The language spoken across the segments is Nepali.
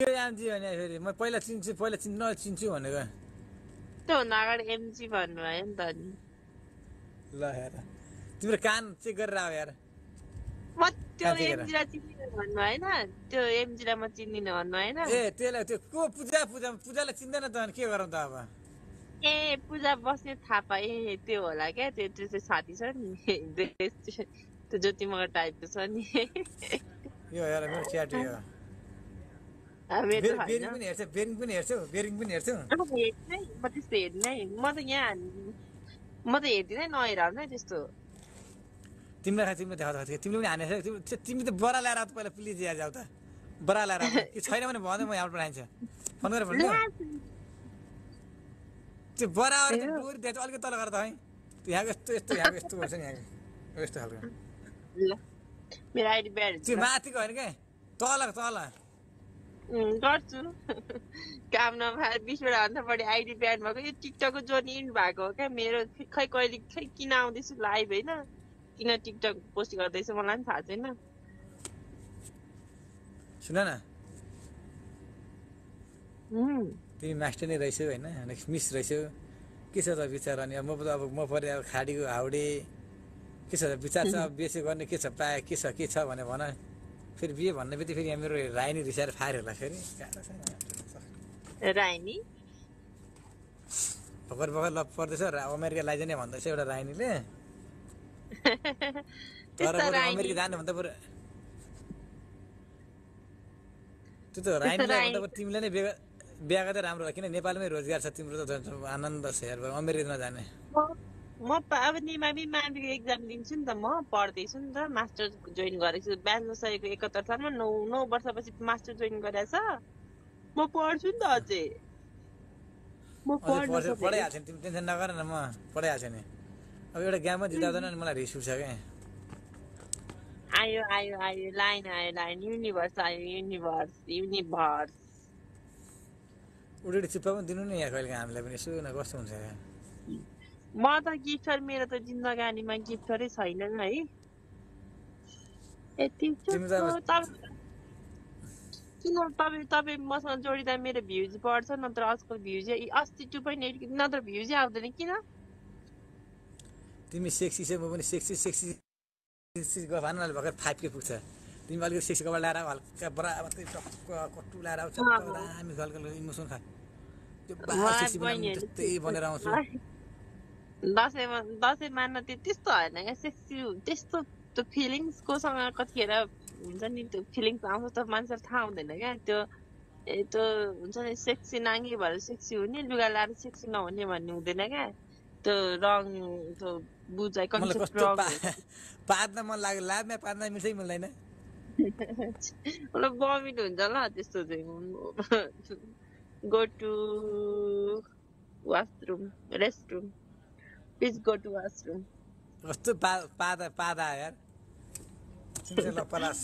एमजी भने फेरि म पहिला चिन्छु भनेको त्योभन्दा अगाडि एमजी भन्नुभयो नि त नि ल हेर तिम्रो कान चेक गरेर आऊ यार म त्यो एमजीलाई चिन्दिनँ भन्नु होइन त्यो एमजीलाई म चिन्दिनँ भन्नु होइन ए त्यसलाई त्यो को पूजालाई चिन्दैन त अनि के गरौँ त अब ए पूजा बस्ने थापा ए त्यो होला क्या त्यो चाहिँ साथी छ नि त्यो ज्योति मगर टाइपको छ नि यो हेर मेरो च्याट यो बेरिङ पनि हेर्छौ म त्यस्तो हेर्ने म त यहाँ म त हेर्दिनँ नहेराउनु है त्यस्तो तिमीलाई देखाउँदा तिमीले पनि हानेछ तिमी त बरा ल्याएर आऊ पहिला प्लिज यहाँ जाऊ त बरा ल्याएर आऊ कि छैन भने भन्दै म यहाँबाट पठाइन्छ फोन गरेर भन्नु त्यो बराबर डोरी दिएछ अलिकति तल गरेर त है यहाँको यस्तो गर्छ नि यहाँको यस्तो खालको मेरो आइडी ब्याड त्यो माथिको होइन क्या तल गर्छु काम नभए 20 बेला भन्दा बढी आइडी ब्याड भएको यो टिकटकको जोइन इन भएको हो क्या मेरो खै कहिले खै किन आउँदैछु लाइभ होइन किन टिकटक पोस्ट गर्दैछु मलाई पनि थाहा छैन सुन न तिमी मास्टर नै रहेछौ होइन मिस रहेछौ के छ त विचार अनि म परे अब खाडीको हाउडे के छ विचार छ बेसी गर्ने के छ पाए के छ भने भन फेरि बिहे भन्ने बित्तिकै फेरि यहाँ मेरो राइनी रिसाएर फायर होला फेरि राइनी भर्खर लप पर्दैछ अमेरिका लैजाने भन्दैछ एउटा राइनीले तर अमेरिका जानु भन्दा बरु त्यो त राइनीलाई भन्दा तिमीले नै बिहा गर्दा राम्रो होला किन नेपालमै रोजगार छ तिम्रो त आनन्द छ यार अमेरिका नजाने म अब निमावि माविको एक्जाम दिन्छु नि त म पढ्दैछु नि त मास्टर जोइन गरेको छु ब्याचलर सकेको 71 सालमा 9 वर्षपछि मास्टर जोइन गरेछ म पढ्छु नि त अझै म पढाइहाल्छ नि तिमी टेन्सन नगर न म पढाइहाल्छ नि अब एउटा गेममा जिताउँदैन नि मलाई रिस उठ्छ क्या आयो लाइन युनिभर्स आयो युनिभर्स उडेर चिप्पा पनि दिनु नि यहाँ कहिले हामीलाई पनि यसो न कस्तो हुन्छ क्या म त गिफ्टर मेरो त जिन्दगानीमा गिफ्टरै छैन है किन तपाईँ मसँग जोडिँदा मेरो भ्युज बढ्छ नत्र आजकल भ्युज अस्ति 2.8 नत्र भ्युजै आउँदैन किन तिमी सेक्सी छ म पनि सेक्सी गफानले भर्खर 5K पुग्छ तिमी अलिकति सेक्सी कपडा ल्याएर हल्का बराबर कट्टु ल्याएर आउँछ दामी खालको इमोसन खा त्यो सेक्सी जस्तै बनेर आउँछु दसैँ मान्न त्यस्तो होइन क्या सेक्सी त्यस्तो त्यो फिलिङ्सकोसँग कतिखेर हुन्छ नि त्यो फिलिङ्स आउँछ त मान्छेलाई थाहा हुँदैन क्या त्यो हुन्छ नि सेक्सी नाङ्गी भएर सेक्सी हुने लुगा लाएर सेक्सी नहुने भन्ने हुँदैन क्या त्यो रङ त्यो बुझाइ कन्सेप्ट रङ पाद्न मन लाग्यो लाभमा पाद्न मिल्छै मिल्दैन मतलब भमिट हुन्छ ल त्यस्तो चाहिँ go to washroom restroom please go to washroom कस्तो पादा यार पलास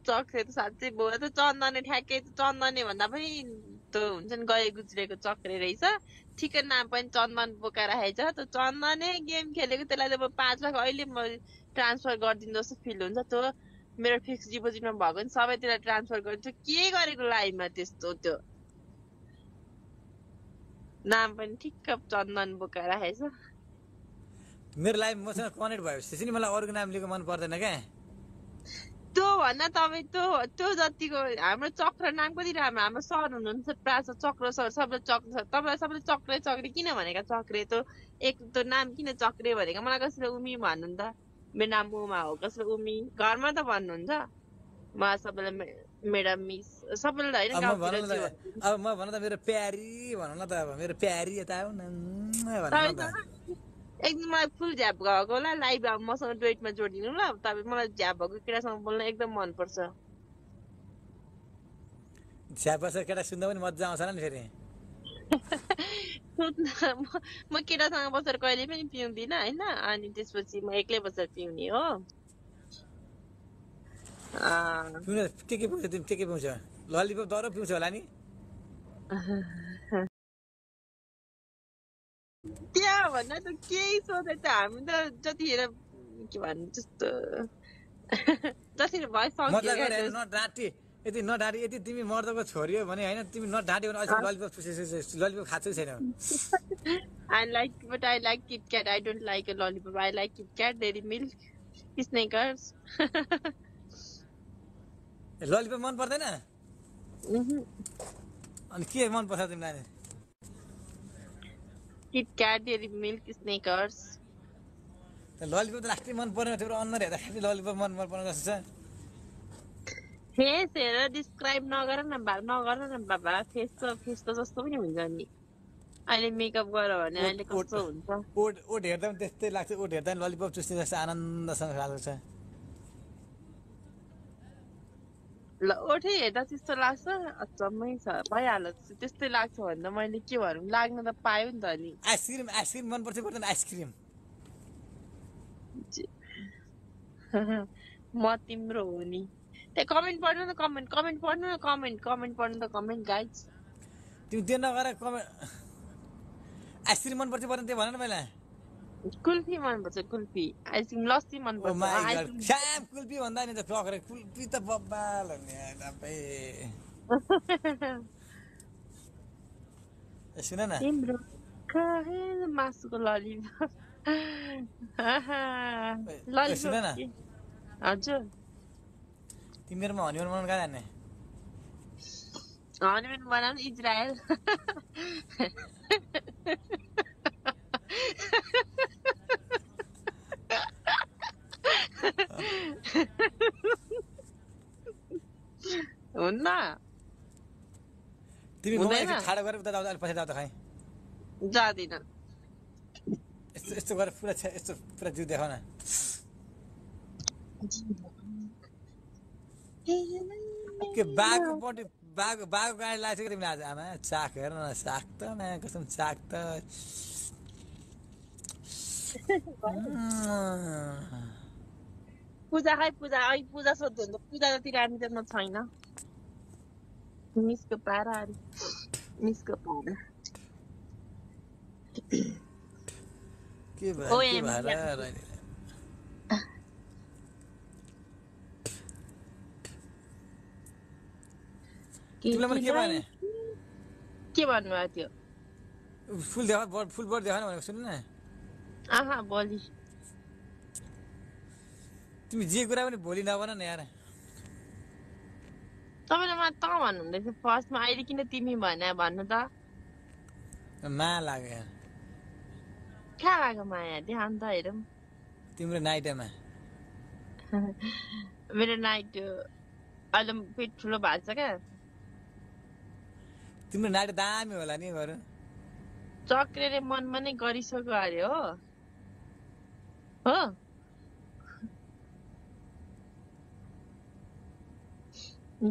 चक्रे त साँच्चै भयो त चन्दने ठ्याक्कै चन्दने भन्दा पनि त्यो हुन्छ नि गए गुज्रेको चक्रे रहेछ ठिकै नाम पनि चन्दन बोकाएर राखेछ त्यो चन्दने गेम खेलेको त्यसलाई त 5 लाख अहिले म ट्रान्सफर गरिदिनु जस्तो फिल हुन्छ त्यो मेरो फिक्स डिपोजिटमा भएको नि सबैतिर ट्रान्सफर गरिदिन्छु के गरेको लाइभमा त्यस्तो त्यो नाम पनि ठिक्क चन्दन बोकाएर राखेछ मेरो लाइफ मसँग कनेक्ट भएपछि नि मलाई अरूको नाम लिएको मन पर्दैन क्या त्यो भन्दा तपाईँ त्यो जतिको हाम्रो चक्र नाम कति राम्रो हाम्रो सर हुनुहुन्छ प्रायः चक्र सर सबले चक्र छ तपाईँलाई सबले चक्रे किन भनेका चक्रे त्यो त्यो नाम किन चक्रे भनेको मलाई कसैले उमी भन्नु नि त मेरो नाम उमा हो कसैले उमी घरमा त भन्नुहुन्छ म सबैलाई मेडम मिस सबैले होइन अब म भन त मेरो प्यारी भनौँ न त अब मेरो प्यारी यता आऊ न एकदम मलाई फुल झ्याप भएको होला लाइभ अब मसँग डुएटमा जोडिनु ल तपाईँ मलाई झ्याप भएको केटासँग बोल्न एकदम मनपर्छ झ्याप भएको केटा सुन्दा पनि मजा आउँछ नि फेरि म केटासँग बसेर कहिले पनि पिउँदिनँ होइन अनि त्यसपछि म एक्लै बसेर पिउने हो के पिउँछ तिमी के पिउँछ ललिपप दरो पिउँछ होला नि त्यहाँ भन्दा त केही सोधे त हामी त जतिखेर के भन्नु जस्तो जसरी भयो मजा सक्यो गरे नडाँटी यति नडाँटी यति तिमी मर्दको छोरी हो भने होइन तिमी नडाँट्यो भने अहिले ललिपप ललिपप खाएको छैन I like, but I like Kit Kat. I don't like a lollipop. I like Kit Kat, Dairy Milk, Snickers. Lollipop मन पर्दैन अनि के मन पर्छ तिमीलाई Kit Kat, Dairy Milk, Snickers. Lollipop त लास्टै मन परेन तिम्रो अनुहार हेर्दाखेरि ललिपप मन पर्ने जस्तो छ फेस हेरेर डिस्क्राइब नगर न बाबा फेस त जस्तो पनि हुन्छ नि अहिले मेकअप गर भने अहिले कस्तो हुन्छ ओठ हेर्दा पनि त्यस्तै लाग्छ ओठ हेर्दा पनि ललिपप चुस्ने जस्तो आनन्दसँग खाएको छ ल ओठै हेर्दा त्यस्तो लाग्छ अचम्मै छ भइहाल्छ त्यस्तै लाग्छ भन्दा मैले के भनौँ लाग्न त पायो नि त नि आइसक्रिम मन पर्छ पर्दैन आइसक्रिम म तिम्रो हो नि त्यहाँ कमेन्ट पढ्नु न कमेन्ट पढ्नु न कमेन्ट पढ्नु त कमेन्ट गाइज तिमी त्यो नगर कमेन्ट आइसक्रिम मन पर्छ पर्दैन त्यो भन न पहिला कुल्फी मनपर्छ कुल्फी आइसक्रिम लस्सी मनपर्छ श्याम कुल्फी भन्दा नि त टक्रे कुल्फी त बब्बाल हो नि तपाईँ सुन न तिम्रो मासुको ललिपप सुन न हजुर तिमीहरूमा हनिमुन बनाउनु कहाँ जाने हनिमुन बनाउनु इजरायल हुन्न तिमी ठाडो गरेर उता जाऊ पछि जाऊ त खाइ जाँदिन यस्तो गरेर पुरा यस्तो पुरा जिउ देखाउ न के बाघकोपट्टि बाघको गाडी लाग्छ कि तिमीले आज आमा साग हेर न साग त नयाँ कसम साग त पूजा खै पूजा अहिले पूजा सोध्नु त पूजा जति राम्रोसँग छैन मिसको पारा मिसको पारा के भयो तिमीलाई मैले के भने के भन्नुभएको थियो फुल देखा फुल बोर्ड देखा भनेको सुन्नु न आहा भोलि तिमी जे कुरा पनि भोलि नभन न यार तपाईँले मलाई त भन्नुहुँदैछ फर्स्टमा अहिले किन तिमी भने भन्नु त माया लाग्यो यार कहाँ लाग्यो माया ध्यान त हेरौँ तिम्रो नाइटमा मेरो नाइट अहिले पेट ठुलो भएको छ क्या तिम्रो नाइट दामी होला नि बरु चक्रेले मनमा नै गरिसक्यो अरे हो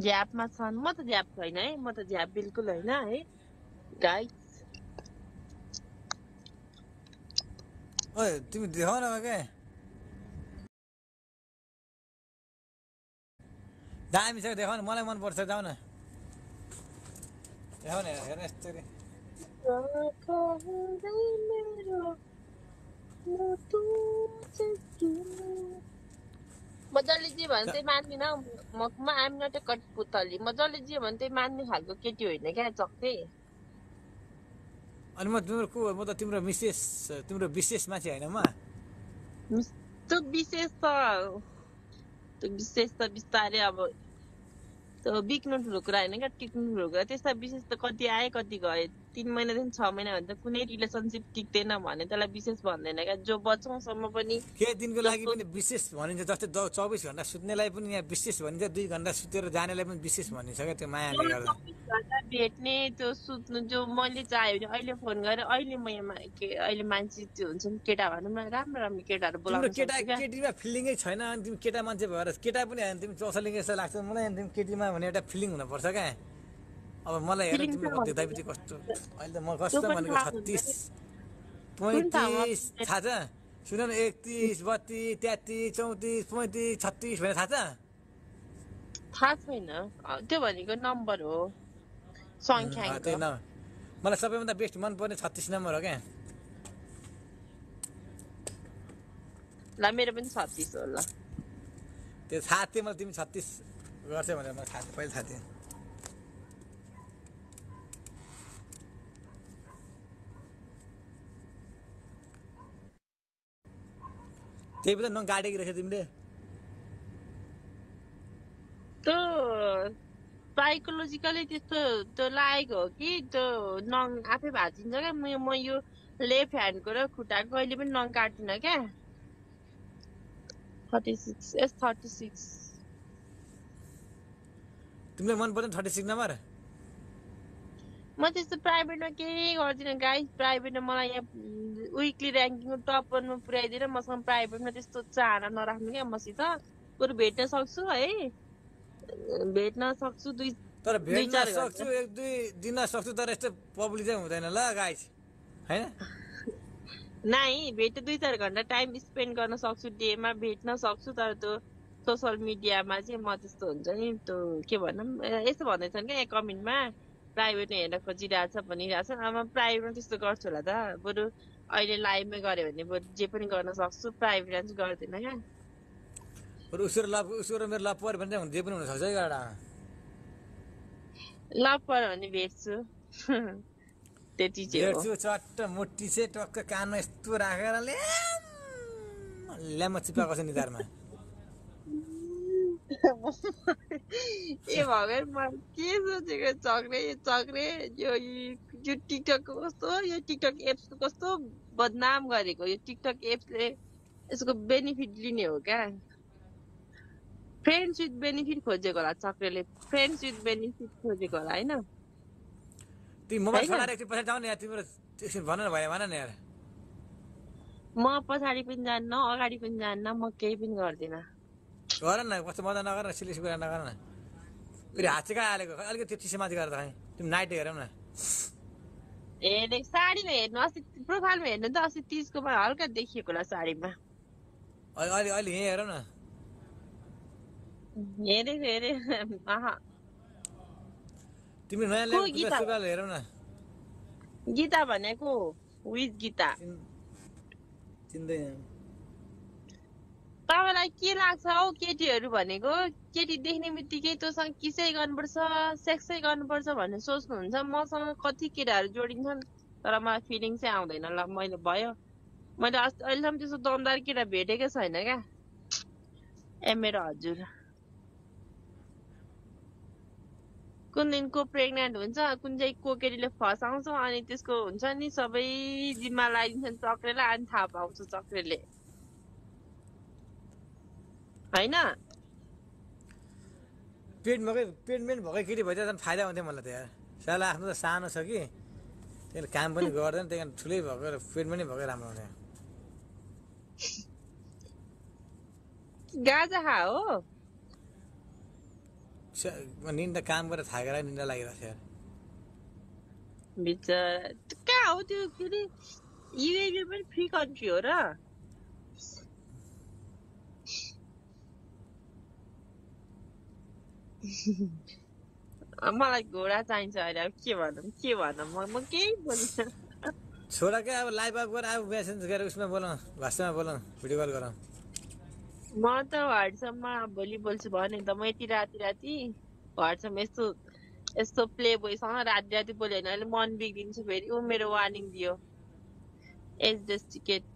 झ्यापमा छन् म त झ्याप छैन है म त झ्याप बिल्कुल होइन है गाइस ओए तिमी देखाउ न के दामी छ देखाउ न मलाई मन पर्छ जाऊ न देखाउ न हेर्न यस्तरी मजाले जे भने चाहिँ मान्दिनँ म आम नट ए कठपुतली मजाले जे भने चाहिँ मान्ने खालको केटी होइन क्या चक्रे अनि म तिम्रो को म त तिम्रो विशेष मान्छे होइन म त्यो विशेष त बिस्तारै अब त्यो बिक्नु ठुलो कुरा होइन क्या टिक्नु ठुलो कुरा त्यस्ता विशेष त कति आए कति गए 3 महिनादेखि 6 महिना भन्दा कुनै रिलेसनसिप टिक्दैन भने त्यसलाई विशेष भन्दैन क्या जो बचौँसम्म पनि केही दिनको लागि पनि विशेष भनिन्छ जस्तै 24 घण्टा सुत्नेलाई पनि यहाँ विशेष भनिन्छ 2 घण्टा सुतेर जानेलाई पनि विशेष भनिन्छ क्या त्यो मायाले गर्दा भेट्ने त्यो सुत्नु जो मैले चाह्यो भने अहिले फोन गरेर अहिले म अहिले मान्छे त्यो हुन्छ नि केटा भनौँ न राम्रो केटाहरू बोलाउनु केटीमा फिलिङै छैन अनि तिमी केटा मान्छे भएर केटा पनि होइन तिमी चौसलिङ जस्तो लाग्छ मलाई तिमी केटीमा भने एउटा फिलिङ हुनुपर्छ क्या अब मलाई हेर तिमी देख्दापछि कस्तो अहिले त म कस्तो भनेको 36 35 थाहा छ सुन न 31 32 33 34 35 36 भनेर थाहा छैन त्यो भनेको नम्बर हो सङ्ख्या मलाई सबैभन्दा बेस्ट मनपर्ने 36 नम्बर हो क्या ल मेरो पनि 36 हो ल त्यो थाहा थियो मलाई तिमी 36 गर्छौ भनेर मलाई थाहा थियो पहिला थाहा थियो त्यही पनि नङ काटेकी रहेछ तिमीले त्यो साइकोलोजिकली त्यस्तो त्यो लागेको हो कि त्यो नङ आफै भाँचिन्छ क्या म यो लेफ्ट ह्यान्डको र खुट्टाको कहिले पनि नङ काट्दिनँ क्या 36 तिमीलाई मन पर्दैन 36 नम्बर म त्यस्तो प्राइभेटमा केही गर्दिनँ गाइस प्राइभेटमा मलाई यहाँ विकली ऱ्याङ्किङको टप 1 मा पुर्याइदिएर मसँग प्राइभेटमा त्यस्तो चाहना नराख्नु क्या मसित बरु भेट्न सक्छु है भेट्न सक्छु तर दुई भेट्न चार सक्छु घन्टा 1-2 दिन सक्छु तर यस्तो पब्लिक चाहिँ हुँदैन ल गाइस हैन नाइ भेट 2-4 घन्टा टाइम स्पेन्ड गर्न सक्छु डेमा भेट्न सक्छु तर त्यो सोसल मिडियामा चाहिँ म त्यस्तो हुन्छ नि त्यो के भनौँ यस्तो भन्दैछन् क्या कमेन्टमा प्राइभेटमा हेर्न खोजिरहेछ भनिरहेछ अब प्राइभेटमा त्यस्तो गर्छु होला त बरु अहिले लाइभमै गऱ्यो भने बरु जे पनि गर्न सक्छु प्राइभेटमा चाहिँ गर्दिनँ क्या बरु उसको र मेरो लभ पऱ्यो भने चाहिँ जे पनि हुनसक्छ है एउटा लभ पऱ्यो भने भेट्छु त्यति चाहिँ हो भेट्छु चट्ट मोटी चाहिँ टक्क कानमा यस्तो राखेर ल्याम्म चिपाएको छ निधारमा ए भगवान म के सोचेको चक्रे यो टिकटकको कस्तो यो टिकटक एप्सको कस्तो बदनाम गरेको यो टिकटक एप्सले यसको बेनिफिट लिने हो क्या फ्रेन्ड्स विथ बेनिफिट खोजेको होला चक्रेले फ्रेन्ड्स विथ बेनिफिट खोजेको होला होइन तिमी मोबाइल छोडाएर एकछिन पछाडि जाऊ न यार तिम्रो एकछिन भन न भयो भन न यार म पछाडि पनि जान्न अगाडि पनि जान्न म केही पनि गर्दिनँ गर न कस्तो मजा नगर न सिलिस कुरा नगर न फेरि हात चाहिँ कहाँ हालेको अलिकति त्यो चिसो माथि गरेर खै तिमी नाइट हेरौ न ए देख साडीमा हेर्नु अस्ति प्रोफाइलमा हेर्नु त अस्ति 30 को हल्का देखिएको होला साडीमा अहिले अहिले यहीँ हेरौ न हेरे आहा तिमी नयाँ को ल्याएको गीता सुरुवाल हेरौ न गीता भनेको विथ गीता चिन्दैन तपाईँलाई के लाग्छ हौ केटीहरू भनेको केटी देख्ने बित्तिकै तँसँग किसै गर्नुपर्छ सेक्सै गर्नुपर्छ भन्ने सोच्नुहुन्छ मसँग कति केटाहरू जोडिन्छन् तर मलाई फिलिङ चाहिँ आउँदैन ल मैले भयो मैले अहिलेसम्म त्यस्तो दमदार केटा भेटेकै छैन क्या ए मेरो हजुर कुन दिन को प्रेग्नेन्ट हुन्छ कुन चाहिँ को केटीले फसाउँछ अनि त्यसको हुन्छ नि सबै जिम्मा लगाइदिन्छन् चक्रेलाई अनि थाहा पाउँछ चक्रेले होइन पेटमेन्ट भएकै केटी भइदिए झन् फाइदा हुन्थ्यो मलाई त यार साला आफ्नो त सानो छ कि त्यसले काम पनि गर्दैन त्यही कारण ठुलै भएको पेटमेन्टै भएकै राम्रो हुन्थ्यो गाजा खा हो निन्दा काम गरेर थाकेर निन्दा लागिरहेको छ यार बिचरा कहाँ हो त्यो के अरे युएई पनि फ्री कन्ट्री हो र मलाई घोडा चाहिन्छ अहिले अब के भनौँ म केही बोल्दिनँ छोरा क्या अब लाइभ अफ गरेर अब मेसेज गरेर उसमा बोलौँ भाषामा बोलौँ भिडियो कल गरौँ म त वाट्सएपमा भोलि बोल्छु भयो नि त म यति राति वाट्सएपमा यस्तो प्ले बोयसँग राति बोल्यो भने अहिले मन बिग्रिन्छ फेरि ऊ मेरो वार्निङ दियो एज डेस्टिकेट